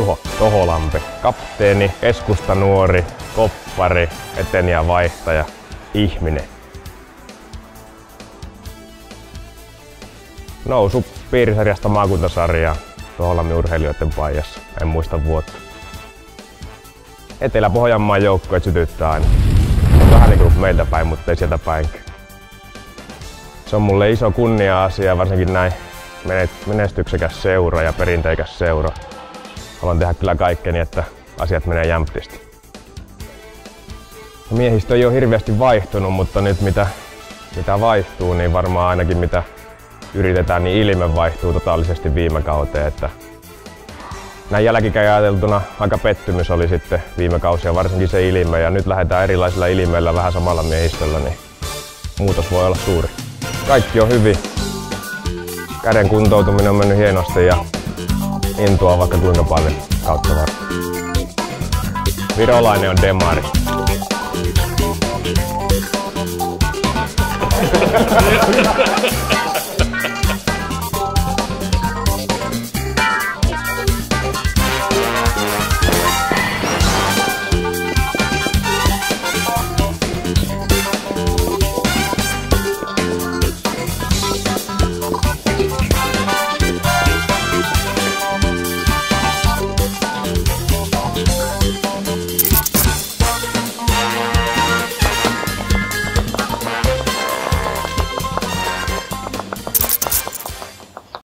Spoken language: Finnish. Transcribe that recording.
Juho Toholampi, kapteeni, keskustanuori, koppari, etenijävaihtaja, ihminen. Nousu piirisarjasta maakuntasarjaan Toholammin urheilijoiden paijassa, en muista vuotta. Etelä-Pohjanmaan joukkueet sytyttää aina. Vähän niin kuin meiltä päin, mutta ei sieltä päinkään. Se on mulle iso kunnia-asia, varsinkin näin menestyksekäs seura ja perinteikäs seura. Haluan tehdä kyllä kaikkeni, että asiat menee jämptisti. Miehistö ei ole hirveästi vaihtunut, mutta nyt mitä vaihtuu, niin varmaan ainakin mitä yritetään, niin ilme vaihtuu totaalisesti viime kauteen. Että näin jälkikäin ajateltuna aika pettymys oli sitten viime kausia, varsinkin se ilme, ja nyt lähdetään erilaisilla ilmeillä vähän samalla miehistöllä, niin muutos voi olla suuri. Kaikki on hyvin. Käden kuntoutuminen on mennyt hienosti ja intoa vaikka kuinka paljon kautta varten. Virolainen on demari.